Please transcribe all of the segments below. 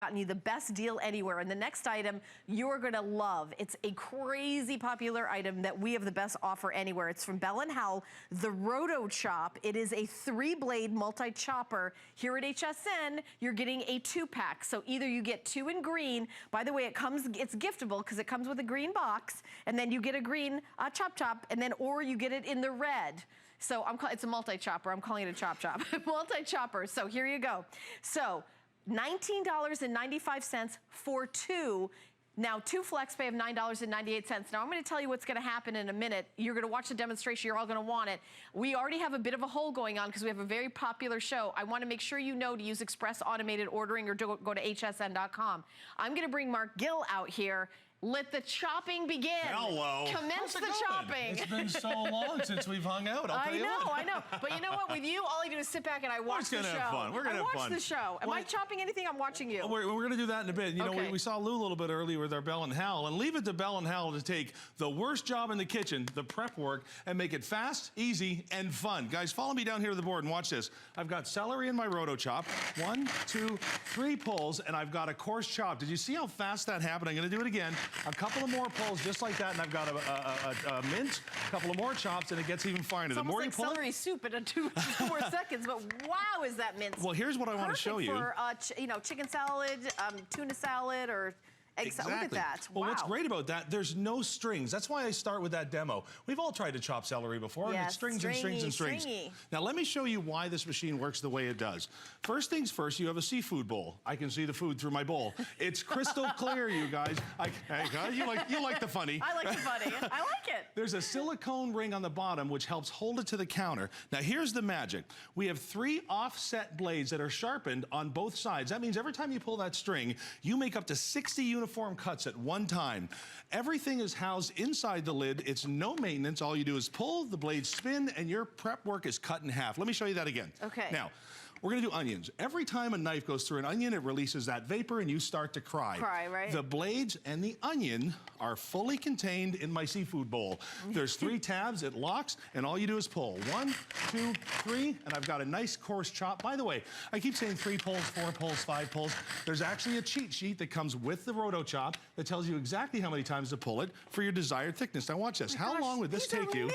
gotten you the best deal anywhere. And the next item you're gonna love. It's a crazy popular item that we have the best offer anywhere. It's from Bell & Howell, the Rotochop. It is a 3blade multi-chopper. Here at HSN, you're getting a 2-pack. So either you get 2 in green. By the way, it's giftable because it comes with a green box, and then you get a green chop, and then or you get it in the red. So it's a multi-chopper. I'm calling it a chop. Multi-chopper. So here you go. So $19.95 for 2. Now, 2 flex pay of $9.98. Now, I'm going to tell you what's going to happen in a minute. You're going to watch the demonstration. You're all going to want it. We already have a bit of a hole going on because we have a very popular show. I want to make sure you know to use express automated ordering or go to hsn.com. I'm going to bring Mark Gill out here. Let the chopping begin. Hello. Commence the chopping. It's been so long since we've hung out. I'll tell you what. I know. But you know what? With you, all I do is sit back and I watch the show. We're gonna have fun. We're gonna have fun. I watch the show. Am I chopping anything? I'm watching you. We're gonna do that in a bit. You know, we saw Lou a little bit earlier with our Bell & Howell, and leave it to Bell & Howell to take the worst job in the kitchen, the prep work, and make it fast, easy, and fun. Guys, follow me down here to the board and watch this. I've got celery in my Rotochop. 1, 2, 3 pulls, and I've got a coarse chop. Did you see how fast that happened? I'm gonna do it again. A couple of more pulls just like that, and I've got a mint, a couple of more chops, and it gets even finer. It's the more almost you like pull celery soup in 2 more seconds, but wow, is that minced. Well, here's what I want to show you. For, you know, chicken salad, tuna salad, or egg salad. Look at that. Well, wow. what's great about that, there's no strings. That's why I start with that demo. We've all tried to chop celery before, and it's strings and strings and strings. Stringy. Now, let me show you why this machine works the way it does. First things first, you have a seafood bowl. I can see the food through my bowl. It's crystal clear, you guys. You like the funny. I like the funny. I like it. There's a silicone ring on the bottom which helps hold it to the counter. Now, here's the magic. We have 3 offset blades that are sharpened on both sides. That means every time you pull that string, you make up to 60 uniform cuts at one time. Everything is housed inside the lid. It's no maintenance. All you do is pull, the blades spin, and your prep work is cut in half. Let me show you that again. Okay. Now, we're gonna do onions. Every time a knife goes through an onion, it releases that vapor and you start to cry. Cry, right? The blades and the onion are fully contained in my seafood bowl. There's 3 tabs, it locks, and all you do is pull. 1, 2, 3, and I've got a nice coarse chop. By the way, I keep saying 3 pulls, 4 pulls, 5 pulls. There's actually a cheat sheet that comes with the Rotochop that tells you exactly how many times to pull it for your desired thickness. Now watch this. How long would this take you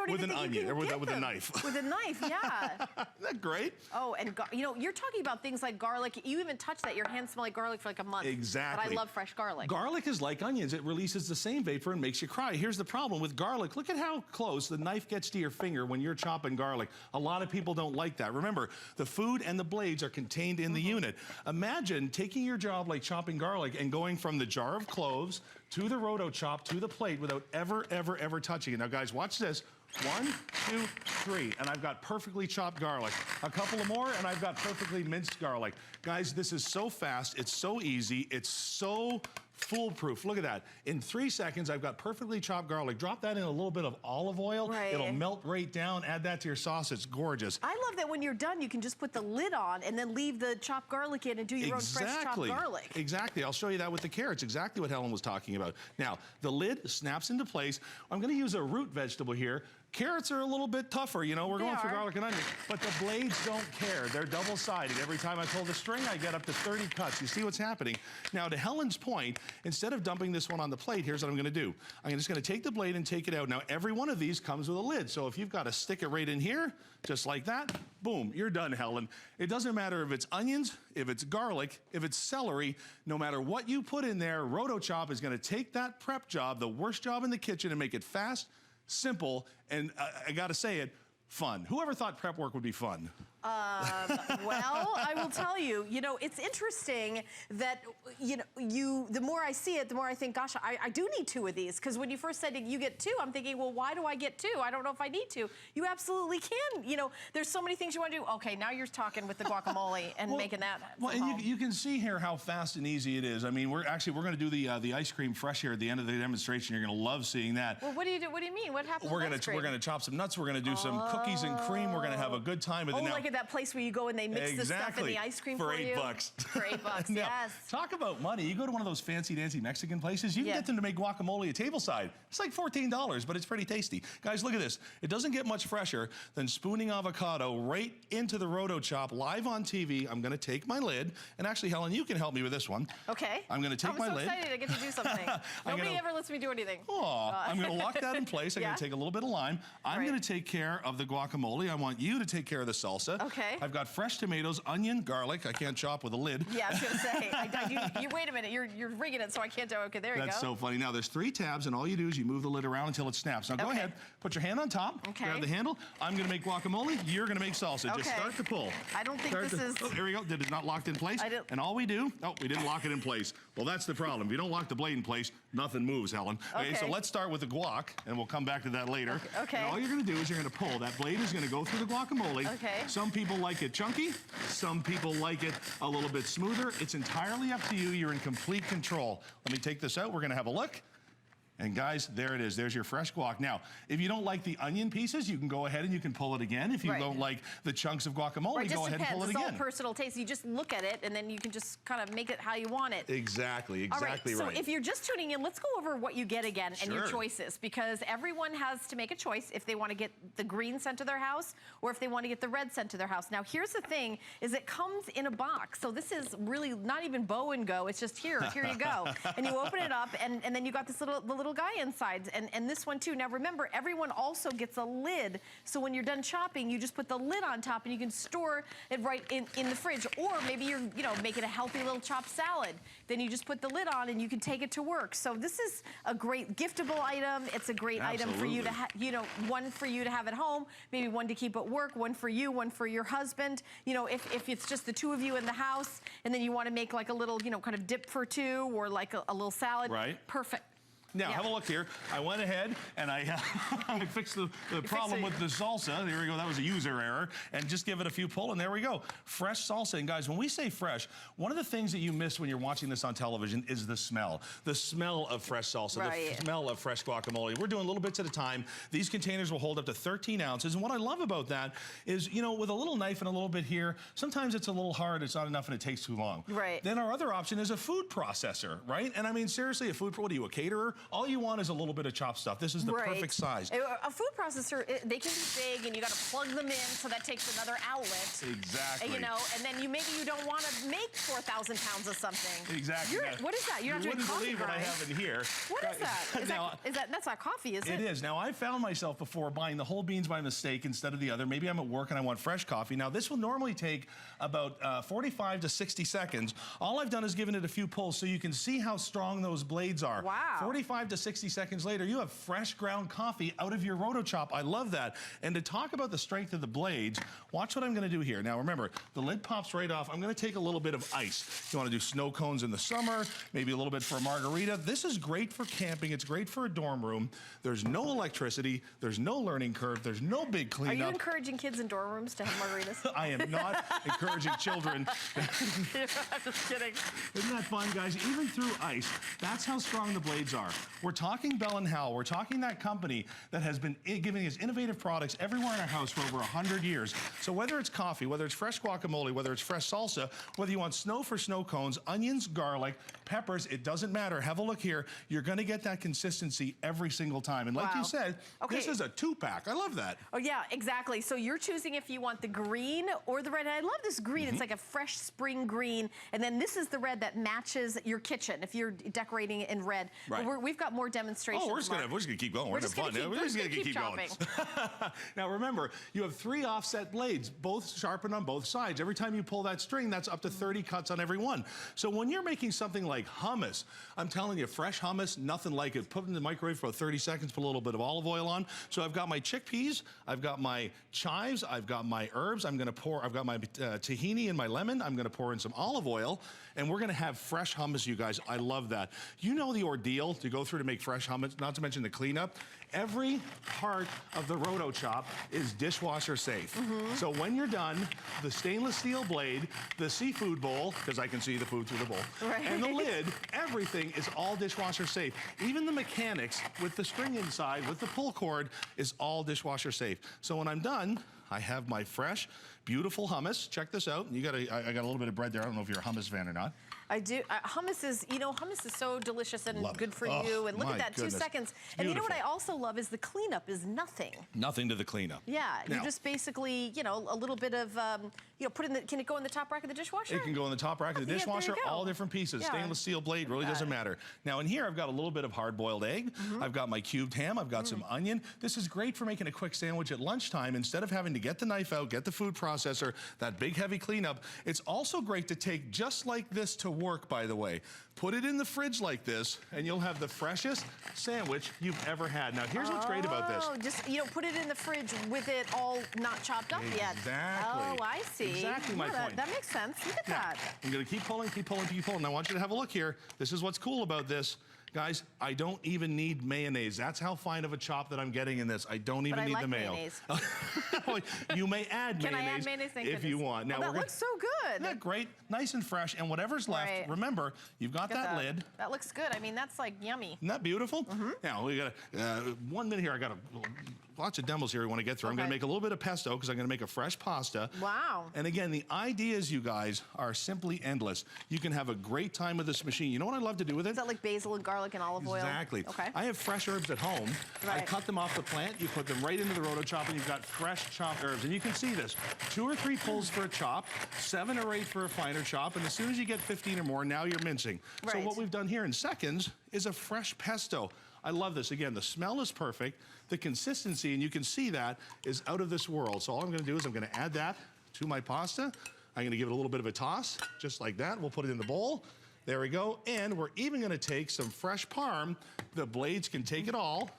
with an onion or with a knife? With a knife, yeah. Isn't that great? Oh, and you know, you're talking about things like garlic. You even touch that, your hands smell like garlic for like a month. Exactly. But I love fresh garlic. Garlic is like onions. It releases the same vapor and makes you cry. Here's the problem with garlic. Look at how close the knife gets to your finger when you're chopping garlic. A lot of people don't like that. Remember, the food and the blades are contained in the unit. Imagine taking your job like chopping garlic and going from the jar of cloves to the Rotochop to the plate without ever touching it. Now, guys, watch this. 1, 2, 3, and I've got perfectly chopped garlic. A couple of more, and I've got perfectly minced garlic. Guys, this is so fast, it's so easy, it's so foolproof. Look at that. In 3 seconds, I've got perfectly chopped garlic. Drop that in a little bit of olive oil. Right. It'll melt right down. Add that to your sauce. It's gorgeous. I love that when you're done, you can just put the lid on and then leave the chopped garlic in and do your own fresh chopped garlic. Exactly. I'll show you that with the carrots. Exactly what Helen was talking about. Now, the lid snaps into place. I'm going to use a root vegetable here. Carrots are a little bit tougher, you know, we're going for garlic and onion, but the blades don't care. They're double-sided. Every time I pull the string, I get up to 30 cuts. You see what's happening? Now, to Helen's point, instead of dumping this one on the plate, here's what I'm gonna do. I'm just gonna take the blade and take it out. Now, every one of these comes with a lid, so if you've got to stick it right in here, just like that, boom, you're done, Helen. It doesn't matter if it's onions, if it's garlic, if it's celery, no matter what you put in there, Rotochop is gonna take that prep job, the worst job in the kitchen, and make it fast, simple, and I gotta say it, fun. Whoever thought prep work would be fun? Well, I will tell you, you know, it's interesting that, you know, the more I see it, the more I think, gosh, I do need 2 of these. Because when you first said you get 2, I'm thinking, well, why do I get 2? I don't know if I need to. You absolutely can. You know, there's so many things you want to do. Okay, now you're talking with the guacamole and making that. Well, and you can see here how fast and easy it is. I mean, we're going to do the ice cream fresh here at the end of the demonstration. You're going to love seeing that. Well, what do you do? What do you mean? What happens? We're going to chop some nuts. We're going to do some cookies and cream. We're going to have a good time. And like that place where you go and they mix the stuff in the ice cream for you. For $8. For $8, now, yes. Talk about money. You go to one of those fancy-dancy Mexican places, you can get them to make guacamole at tableside. It's like $14, but it's pretty tasty. Guys, look at this. It doesn't get much fresher than spooning avocado right into the Rotochop live on TV. I'm gonna take my lid, and actually, Helen, you can help me with this one. Okay. I'm gonna take my lid. I'm so excited I get to do something. Nobody ever lets me do anything. I'm gonna lock that in place. I'm gonna take a little bit of lime. I'm gonna take care of the guacamole. I want you to take care of the salsa. Okay. I've got fresh tomatoes, onion, garlic. I can't chop with a lid. Yeah, I was gonna say, you wait a minute, you're rigging it so I can't do it. Okay, there you go. That's so funny. Now there's 3 tabs, and all you do is you move the lid around until it snaps. Now go ahead, put your hand on top, grab the handle. I'm gonna make guacamole, you're gonna make salsa. Just start to pull. I don't think this is... Oh, there we go. Did it not locked in place? And all we do, we didn't lock it in place. Well, that's the problem. If you don't lock the blade in place, nothing moves, Helen. Okay, so let's start with the guac, and we'll come back to that later. Okay. And all you're gonna do is you're gonna pull. That blade is gonna go through the guacamole. Okay. Some people like it chunky. Some people like it a little bit smoother. It's entirely up to you. You're in complete control. Let me take this out. We're gonna have a look. And guys, there it is. There's your fresh guac. Now, if you don't like the onion pieces, you can go ahead and you can pull it again. If you don't like the chunks of guacamole, go ahead and pull it again. It's all personal taste. You just look at it and then you can just kind of make it how you want it. Exactly right. So if you're just tuning in, let's go over what you get again and your choices, because everyone has to make a choice if they want to get the green sent to their house or if they want to get the red sent to their house. Now, here's the thing, is it comes in a box. So this is really not even bow and go. It's just here you go. And you open it up and then you got this little guy inside, and this one too. Now remember, everyone also gets a lid, so when you're done chopping, you just put the lid on top and you can store it right in the fridge. Or maybe you're making a healthy little chopped salad, then you just put the lid on and you can take it to work. So this is a great giftable item. It's a great item for you to one for you to have at home, maybe one to keep at work, one for you, one for your husband. If it's just the 2 of you in the house and then you want to make like a little kind of dip for 2 or like a little salad. Perfect. Now, have a look here. I went ahead and I fixed the problem with the salsa. There we go. That was a user error. And just give it a few pull, and there we go. Fresh salsa. And guys, when we say fresh, one of the things that you miss when you're watching this on television is the smell. The smell of fresh salsa, the smell of fresh guacamole. We're doing little bits at a time. These containers will hold up to 13 ounces. And what I love about that is, with a little knife and a little bit here, sometimes it's a little hard, it's not enough, and it takes too long. Then our other option is a food processor, right? And I mean, seriously, what are you, a caterer? All you want is a little bit of chopped stuff. This is the perfect size. A food processor, they can be big, and you got to plug them in, so that takes another outlet. Exactly. And then maybe you don't want to make 4,000 pounds of something. Exactly. What is that? You're not doing coffee, believe what I have in here. What is that? That's not coffee, is it? It is. Now, I found myself before buying the whole beans by mistake instead of the other. Maybe I'm at work and I want fresh coffee. Now, this will normally take about 45 to 60 seconds. All I've done is given it a few pulls so you can see how strong those blades are. Wow. 45 to 60 seconds later, you have fresh ground coffee out of your Rotochop. I love that. And to talk about the strength of the blades, watch what I'm going to do here. Now, remember, the lid pops right off. I'm going to take a little bit of ice. You want to do snow cones in the summer, maybe a little bit for a margarita. This is great for camping. It's great for a dorm room. There's no electricity. There's no learning curve. There's no big cleanup. Are you encouraging kids in dorm rooms to have margaritas? I am not encouraging children. I'm just kidding. Isn't that fun, guys? Even through ice, that's how strong the blades are. We're talking Bell & Howell. We're talking that company that has been giving us innovative products everywhere in our house for over 100 years. So whether it's coffee, whether it's fresh guacamole, whether it's fresh salsa, whether you want snow for snow cones, onions, garlic, peppers, it doesn't matter. Have a look here. You're going to get that consistency every single time. And like you said, this is a 2-pack. I love that. Oh, yeah, exactly. So you're choosing if you want the green or the red. I love this green. It's like a fresh spring green. And then this is the red that matches your kitchen if you're decorating it in red. We've got more demonstrations. Oh, we're just gonna keep going. We're just gonna keep going. Now remember, you have 3 offset blades, both sharpened on both sides. Every time you pull that string, that's up to 30 cuts on every one. So when you're making something like hummus, I'm telling you, fresh hummus, nothing like it. Put it in the microwave for 30 seconds, put a little bit of olive oil on. So I've got my chickpeas, I've got my chives, I've got my herbs. I've got my tahini and my lemon. I'm gonna pour in some olive oil, and we're gonna have fresh hummus, you guys. I love that. You know the ordeal to go through to make fresh hummus, not to mention the cleanup. Every part of the Rotochop is dishwasher safe. So when you're done, the stainless steel blade, the seafood bowl, because I can see the food through the bowl, and the lid, everything is all dishwasher safe. Even the mechanics with the string inside, with the pull cord, is all dishwasher safe. So when I'm done, I have my fresh, Beautiful hummus. Check this out. You got I got a little bit of bread there. I don't know if you're a hummus fan or not. I do. Hummus is, you know, hummus is so delicious and Love good it. for you. And look at that, goodness. 2 seconds. It's And you know what I beautiful. also love is the cleanup is nothing. Nothing to the cleanup. Yeah, you Now, just basically, you know, a little bit of, you know, put in the, can it go in the top rack of the dishwasher? It can go in the top rack of the Yeah, there you dishwasher, go. all different pieces. Yeah. Stainless steel blade, really doesn't matter. Now in here, I've got a little bit of hard-boiled egg. I've got my cubed ham. I've got some onion. This is great for making a quick sandwich at lunchtime. Instead of having to get the knife out, get the food processor, that big heavy cleanup. It's also great to take just like this to work, by the way. Put it in the fridge like this, and you'll have the freshest sandwich you've ever had. Now here's what's great about this. Oh, just, you know, put it in the fridge with it all not chopped up yet. Exactly. Oh, I see. Exactly my point. That makes sense. Look at that. I'm gonna keep pulling, keep pulling, keep pulling. Now I want you to have a look here. This is what's cool about this. Guys, I don't even need mayonnaise. That's how fine of a chop that I'm getting in this. I don't even need the mayo. Mayonnaise. You may add Can mayonnaise, I add mayonnaise? Thank if you goodness. want. Now that looks so good. Isn't that great? Nice and fresh. And whatever's left, Right. remember, you've got that lid. That looks good. I mean, that's like yummy. Isn't that beautiful? Now, we got 1 minute here. I got lots of demos here we want to get through. I'm going to make a little bit of pesto because I'm going to make a fresh pasta. Wow. And again, the ideas, you guys, are simply endless. You can have a great time with this machine. You know what I love to do with it? Is that like basil and garlic and olive oil? Exactly. Okay. I have fresh herbs at home. I Right. cut them off the plant. You put them right into the Rotochop, and you've got fresh chopped herbs. And you can see this: 2 or 3 pulls for a chop, 7 or 8 for a finer chop. And as soon as you get 15 or more, now you're mincing. So Right. what we've done here in seconds is a fresh pesto. I love this. Again, the smell is perfect. The consistency, and you can see that, is out of this world. So all I'm going to do is I'm going to add that to my pasta. I'm going to give it a little bit of a toss, just like that. We'll put it in the bowl. There we go. And we're even going to take some fresh parm. The blades can take it all.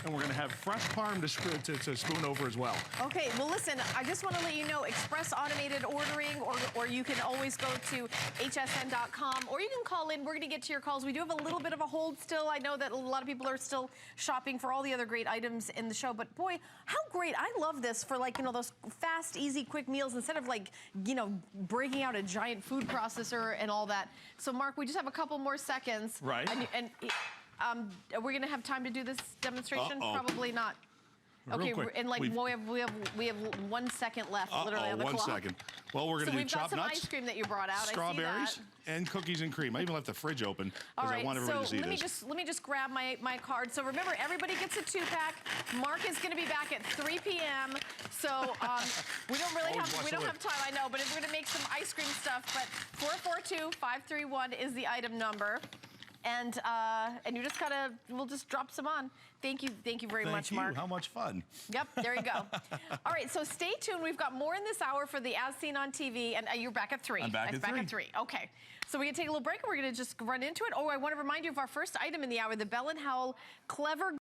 And we're going to have fresh parm to spoon over as well. Okay, well listen, I just want to let you know, express automated ordering, or you can always go to hsn.com, or you can call in. We're going to get to your calls. We do have a little bit of a hold still. I know that a lot of people are still shopping for all the other great items in the show, but boy, how great. I love this for, like, you know, those fast, easy, quick meals instead of, like, you know, breaking out a giant food processor and all that. So Mark, we just have a couple more seconds. Right. And are we gonna have time to do this demonstration? Probably not. Okay, Real quick, and like we have 1 second left, literally on the clock. 1 second. Well, we're going to do we've got chopped some nuts, ice cream that you brought out. strawberries, I see that. and cookies and cream. I even left the fridge open All because right, I want everybody to see let this. me just grab my card. So remember, everybody gets a 2-pack. Mark is going to be back at 3 p.m. So we don't really have time, I know, but we're going to make some ice cream stuff. But 442-531 is the item number. And you just we'll just drop some on. Thank you very much, Mark. Thank you. How much fun. Yep, there you go. All right, so stay tuned. We've got more in this hour for the As Seen on TV, and you're back at 3. I'm back at 3. Okay, so we're gonna take a little break, and we're gonna just run into it. Oh, I want to remind you of our first item in the hour, the Bell & Howell Clever